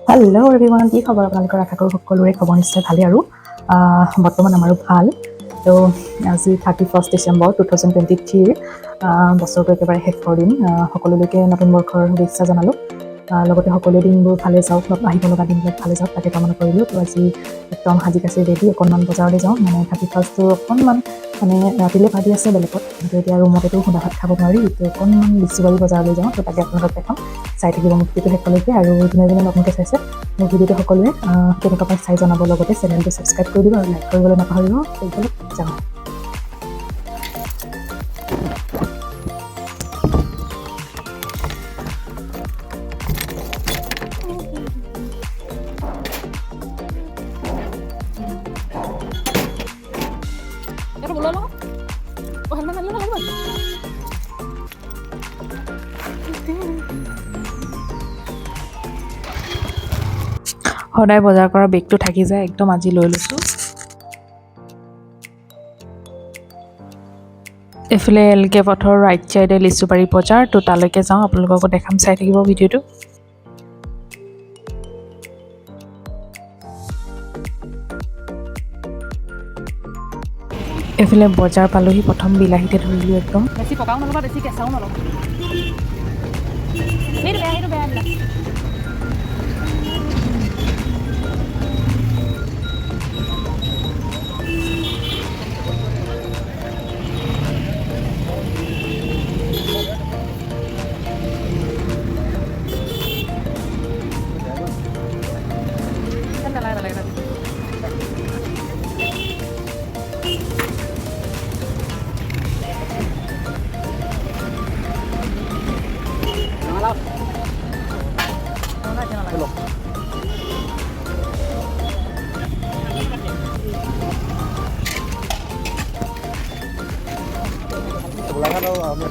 Hello' everyone, কি খবৰ আপোনালোকৰ? আশা কৰোঁ সকলোৰে খবৰ নিশ্চয় ভালেই আৰু বৰ্তমান আমাৰো ভাল। তো আজি 31 ডিচেম্বৰ 2023 বছৰটো একেবাৰে শেষৰ দিন। সকলোলৈকে নতুন বৰ্ষৰ শুভেচ্ছা জনালোঁ। লগতে সকলো দিনবোৰ ভালে যাওক, আহিব লগা দিনবোৰ ভালে যাওক তাকে কামনা কৰিলোঁ। তো আজি একদম সাজি কাচি ৰেডি, অকণমান বজাৰলৈ যাওঁ। মানে 31টো অকণমান ৰাতিলৈ ভাবি আছে বেলেগত, কিন্তু এতিয়া ৰুমতেতো সুদা ভাত খাব নোৱাৰি। তো অকণমান লিচুবাৰী বজাৰলৈ যাওঁ। তো তাকে আপোনালোকক দেখাম। চাই থাকিব মোৰ ভিডিঅ'টো শেষলৈকে, আৰু যোনে যোনে নতুনকৈ চাইছে মোৰ ভিডিঅ'টো সকলোৱে কেনেকুৱা পাই চাই জনাব। লগতে চেনেলটো ছাবস্ক্ৰাইব কৰি দিব আৰু লাইক কৰিবলৈ নাপাহৰিব। সেইবিলাক যাওঁ। সদায় বজাৰ কৰা বেগটো থাকি যায়, একদম আজি লৈ লৈছোঁ। এইফালে এলকে পথৰ ৰাইট চাইডে লিচুবাৰী বজাৰ। তো তালৈকে যাওঁ, আপোনালোককো দেখাম, চাই থাকিব ভিডিঅ'টো। এইফালে বজাৰ পালোহি, প্ৰথম বিলাহীতে ধৰিলোঁ একদম। বেছি পকাও নল'বা, বেছি কেঁচাও নল'বা। সেইটো বেয়া বিলাক।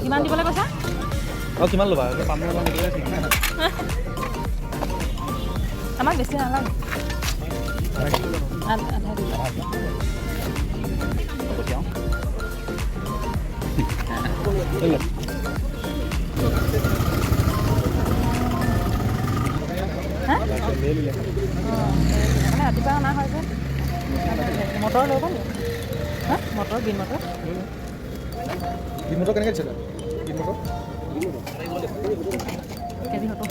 কিমান দিবলৈ কৈছা? কিমান ল'বা? আমাক বেছি নালাগে। আধা দিবা। ৰাতিপুৱা অনা হয় যে। মটৰ লৈ গ'ল হা? মটৰ, বিন মটৰ। বিন মটৰ কেনেকৈ দিছিলে? বিন মটৰ কেজি 70।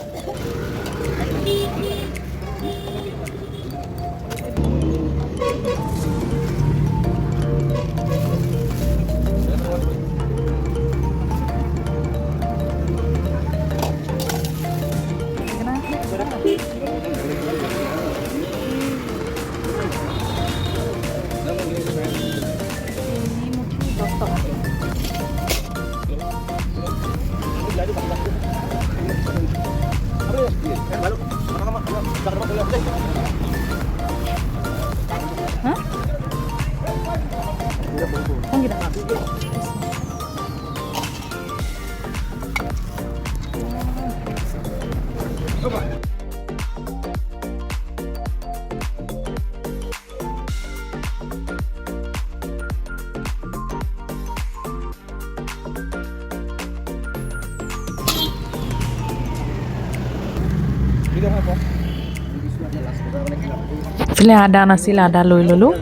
এইফালে আদা নাছিল, আদা লৈ ল'লোঁ।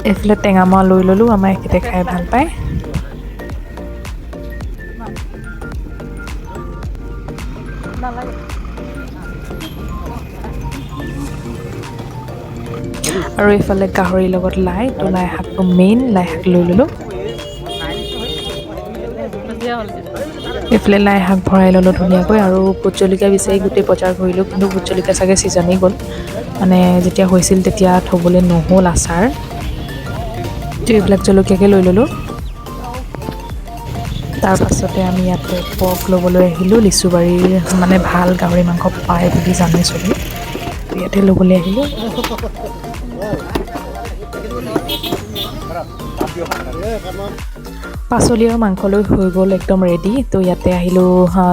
এইফালে টেঙামৰা লৈ ল'লোঁ, আমাৰ এখেতে খাই ভাল পায়। আৰু এইফালে গাহৰিৰ লগত লাই, তো লাই শাকটো মেইন, লাই শাক লৈ ল'লোঁ। এইফালে লাই শাক ভৰাই ল'লোঁ ধুনীয়াকৈ, আৰু ভোট জলকীয়া বিচাৰি গোটেই বজাৰ ঘূৰিলোঁ, কিন্তু ভোট জলকীয়া চাগে ছিজনেই গ'ল। মানে যেতিয়া হৈছিল তেতিয়া থ'বলৈ নহ'ল আচাৰ। তো এইবিলাক জলকীয়াকে লৈ ল'লোঁ। তাৰপাছতে আমি ইয়াতে পৰ্ক ল'বলৈ আহিলোঁ। লিচুবাৰীৰ মানে ভাল গাহৰি মাংস পায় বুলি জানোঁ চবেই, ইয়াতে ল'বলৈ আহিলোঁ। পাচলি আৰু মাংস লৈ হৈ গ'ল একদম ৰেডি। তো ইয়াতে আহিলোঁ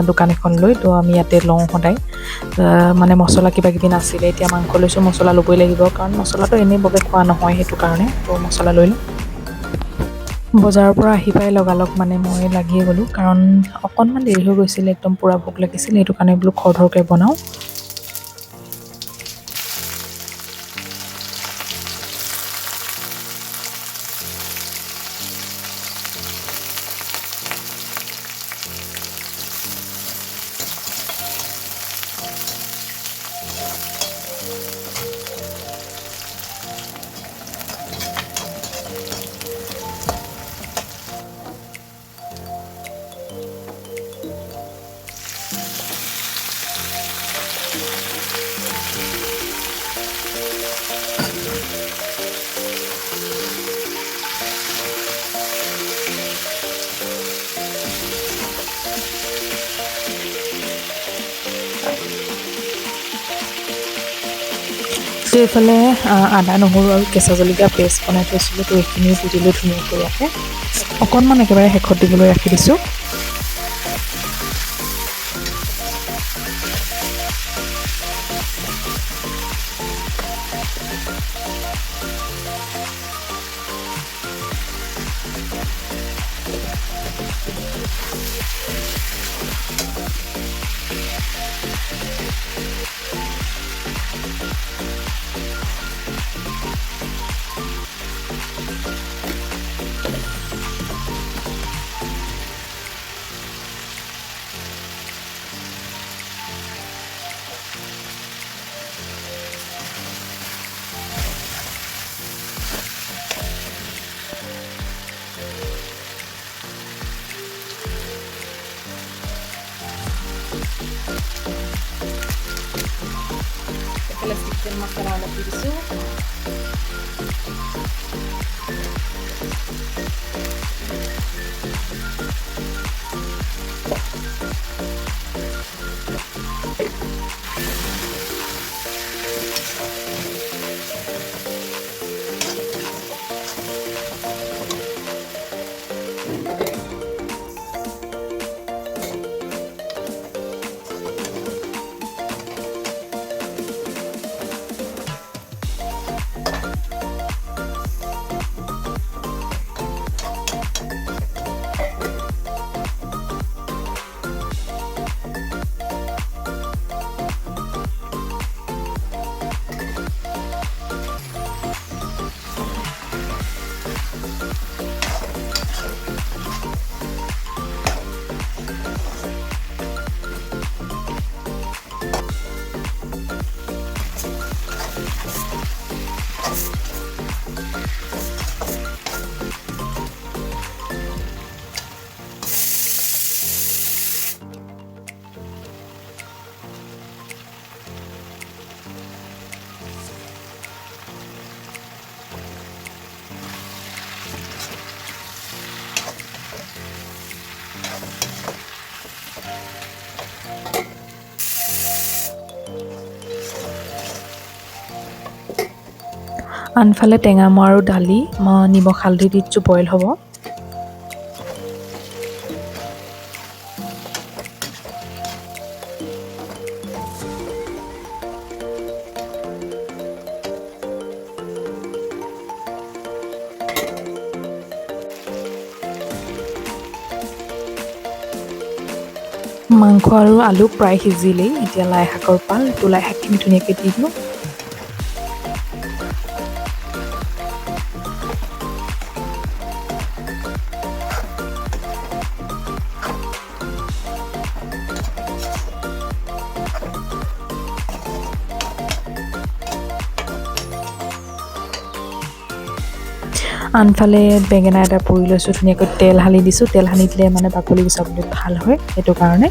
দোকান এখনলৈ। তো আমি ইয়াতে লওঁ সদায় মানে মছলা কিবা কিবি নাছিলে, এতিয়া মাংস লৈছোঁ, মছলা ল'বই লাগিব কাৰণ মছলাটো এনেই বৰকৈ খোৱা নহয়, সেইটো কাৰণে তো মছলা লৈ লওঁ। বজাৰৰ পৰা আহি পাই লগালগ মানে মই লাগিয়ে গ'লোঁ কাৰণ অকণমান দেৰি হৈ গৈছিলে, একদম পূৰা ভোক লাগিছিল, সেইটো কাৰণে বোলো খৰধৰকৈ বনাওঁ। তো এইফালে আদা নহৰু আৰু কেঁচা জলকীয়া পেষ্ট বনাই থৈছিলোঁ, তো এইখিনিও দি দিলোঁ ধুনীয়াকৈ। ইয়াতে অকণমান একেবাৰে শেষত দিবলৈ ৰাখি দিছোঁ। এইফালে চিকেন মছলা অলপ দি দিছোঁ। আনফালে টেঙামৰা আৰু দালি মই নিমখ হালধি দি দিছোঁ, বইল হ'ব। মাংস আৰু আলু প্ৰায় সিজিলেই, এতিয়া লাই শাকৰ পাল, তো লাই শাকখিনি ধুনীয়াকৈ দি দিওঁ। আনফালে বেঙেনা এটা পুৰি লৈছোঁ, ধুনীয়াকৈ তেল সানি দিছোঁ। তেল সানি দিলে মানে বাকলি গুচাবলৈ ভাল হয়, সেইটো কাৰণে।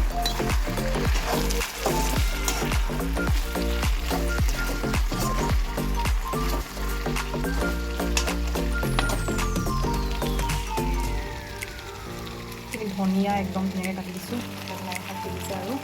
ধনিয়া একদম ধুনীয়াকৈ কাটি দিছোঁ, লাই শাক দি দিছে আৰু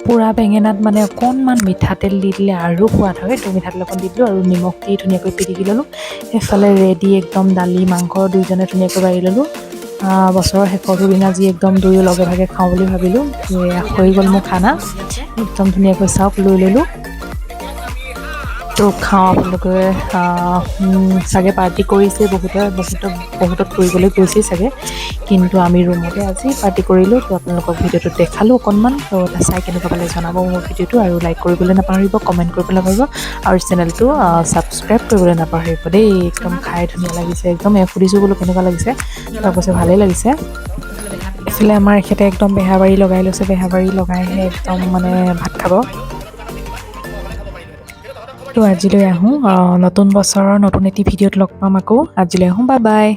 পোৰা বেঙেনাত মানে অকণমান মিঠাতেল দি দিলে আৰু সোৱাদ হয়। তো মিঠাতেল অকণ দি দিলোঁ আৰু নিমখ দি ধুনীয়াকৈ পিটিকি ল'লোঁ। সেইফালে ৰেডি একদম দালি মাংস দুইজনে ধুনীয়াকৈ বাঢ়ি ল'লোঁ। বছৰৰ শেষৰ দিনা যি একদম দুয়ো লগে ভাগে খাওঁ বুলি ভাবিলোঁ। হৈ গ'ল মোৰ খানা, একদম ধুনীয়াকৈ চাওক লৈ ল'লোঁ। তো খাওঁ, আপোনালোকে চাগে পাৰ্টি কৰিছে, বহুতত ফুৰিবলৈ গৈছে চাগে, কিন্তু আমি ৰুমতে আজি পাৰ্টি কৰিলোঁ। তো আপোনালোকক ভিডিঅ'টো দেখালোঁ অকণমান। তো চাই কেনেকুৱা পালে জনাব মোৰ ভিডিঅ'টো, আৰু লাইক কৰিবলৈ নাপাহৰিব, কমেণ্ট কৰিবলৈ নাপাহৰিব, আৰু চেনেলটো ছাবস্ক্ৰাইব কৰিবলৈ নাপাহৰিব দেই। একদম খাই ধুনীয়া লাগিছে, একদম সুধিছোঁ বোলো কেনেকুৱা লাগিছে, তাৰপাছত ভালেই লাগিছে। এইফালে আমাৰ এখেতে একদম বেহাবাৰী লগাই লৈছে, বেহাবাৰী লগাইহে একদম মানে ভাত খাব। তো আজিলৈ আহোঁ, নতুন বছৰৰ নতুন এটি ভিডিঅ'ত লগ পাম আকৌ। আজিলৈ আহোঁ, বাই বাই।